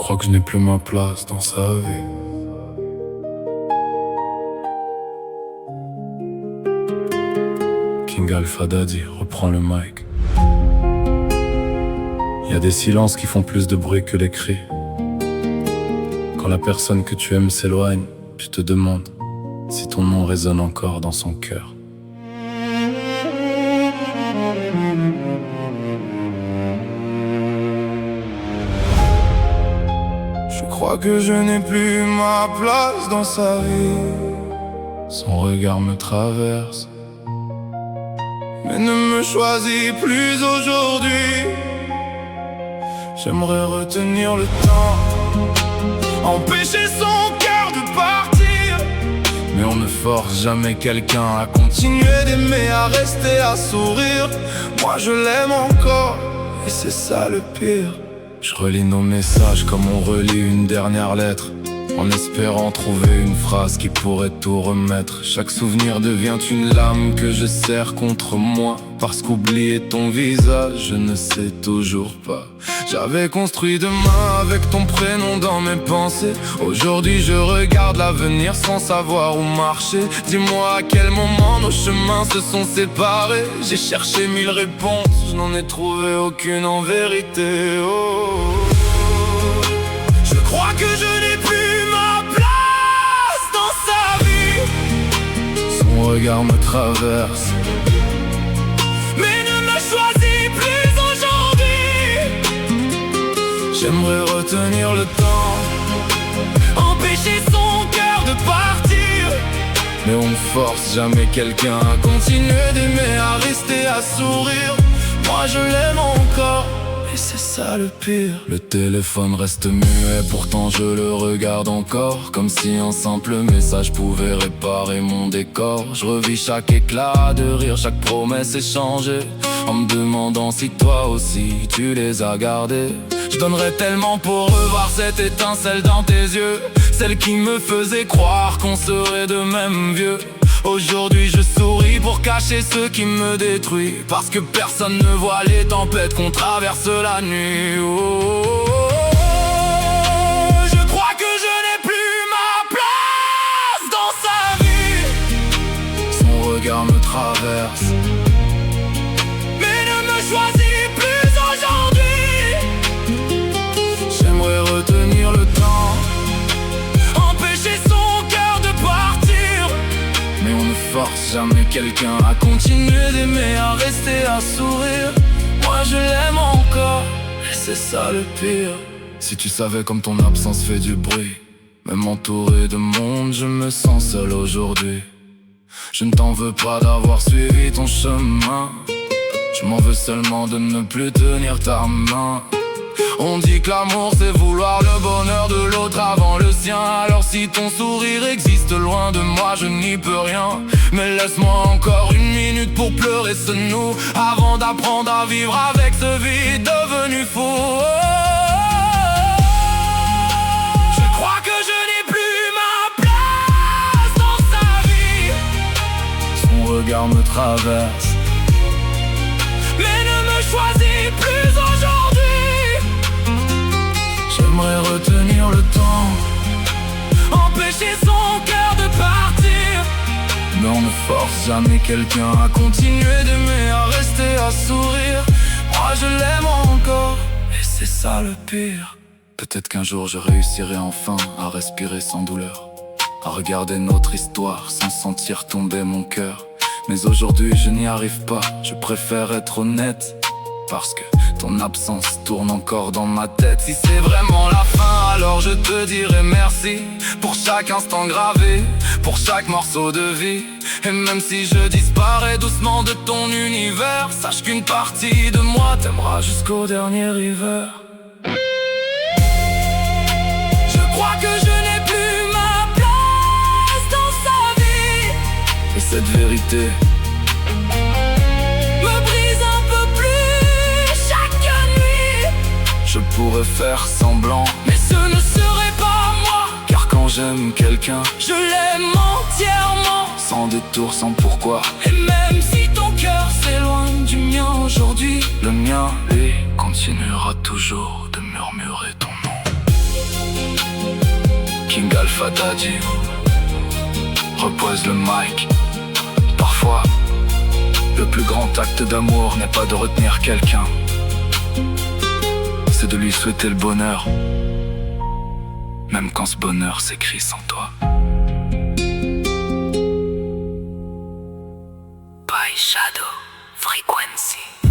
crois que je n'ai plus ma place dans sa vie. King Alpha Daddy reprend le mic. Y a des silences qui font plus de bruit que les cris. Quand la personne que tu aimes s'éloigne, tu te demandes si ton nom résonne encore dans son cœur. Je crois que je n'ai plus ma place dans sa vie. Son regard me traverse, mais ne me choisis plus aujourd'hui. J'aimerais retenir le temps, empêcher son cœur de partir. Mais on ne force jamais quelqu'un à continuer d'aimer, à rester, à sourire. Moi je l'aime encore, et c'est ça le pire. Je relis nos messages comme on relit une dernière lettre, en espérant trouver une phrase qui pourrait tout remettre. Chaque souvenir devient une lame que je serre contre moi, parce qu'oublier ton visage, je ne sais toujours pas. J'avais construit demain avec ton prénom dans mes pensées. Aujourd'hui je regarde l'avenir sans savoir où marcher. Dis-moi à quel moment nos chemins se sont séparés. J'ai cherché 1000 réponses, je n'en ai trouvé aucune en vérité. Oh, je crois que je n'ai plus ma place dans sa vie. Son regard me traverse, mais ne me choisis plus aujourd'hui. J'aimerais retenir le temps, empêcher son cœur de partir. Mais on ne force jamais quelqu'un à continuer d'aimer, à rester, à sourire. Moi je l'aime encore, et c'est ça le pire. Le téléphone reste muet, pourtant je le regarde encore, comme si un simple message pouvait réparer mon décor. Je revis chaque éclat de rire, chaque promesse échangée, en me demandant si toi aussi tu les as gardées. Je donnerais tellement pour revoir cette étincelle dans tes yeux, celle qui me faisait croire qu'on serait de même vieux. Aujourd'hui je souris pour cacher ce qui me détruit, parce que personne ne voit les tempêtes qu'on traverse la nuit. Oh, oh, oh, oh. Je crois que je n'ai plus ma place dans sa vie. Son regard me traverse, mais ne me choisis plus aujourd'hui. J'aimerais retenir le temps, empêcher son cœur de partir. Mais on ne force jamais quelqu'un à continuer d'aimer, à rester, à sourire. Moi je l'aime encore, et c'est ça le pire. Si tu savais comme ton absence fait du bruit, même entouré de monde, je me sens seul aujourd'hui. Je ne t'en veux pas d'avoir suivi ton chemin, je m'en veux seulement de ne plus tenir ta main. On dit que l'amour c'est vouloir le bonheur de l'autre avant le sien. Alors si ton sourire existe loin de moi, je n'y peux rien. Mais laisse-moi encore une minute pour pleurer ce nous, avant d'apprendre à vivre avec ce vide devenu fou. Je crois que je n'ai plus ma place dans sa vie. Son regard me traverse, mais ne me choisis plus aujourd'hui. J'aimerais retenir le temps, empêcher son cœur de partir. Mais on ne force jamais quelqu'un à continuer d'aimer, à rester, à sourire. Moi je l'aime encore, et c'est ça le pire. Peut-être qu'un jour je réussirai enfin à respirer sans douleur, à regarder notre histoire sans sentir tomber mon cœur. Mais aujourd'hui je n'y arrive pas, je préfère être honnête, parce que ton absence tourne encore dans ma tête. Si c'est vraiment la fin, alors je te dirai merci pour chaque instant gravé, pour chaque morceau de vie. Et même si je disparais doucement de ton univers, sache qu'une partie de moi t'aimera jusqu'au dernier hiver. Je crois que je n'ai plus ma place dans sa vie, et cette vérité je pourrais faire semblant, mais ce ne serait pas moi. Car quand j'aime quelqu'un, je l'aime entièrement, sans détour, sans pourquoi. Et même si ton cœur s'éloigne du mien aujourd'hui, le mien, lui, continuera toujours de murmurer ton nom. King Alpha Daddy repose le mic. Parfois, le plus grand acte d'amour n'est pas de retenir quelqu'un, c'est de lui souhaiter le bonheur, même quand ce bonheur s'écrit sans toi. By Shadow Frequency.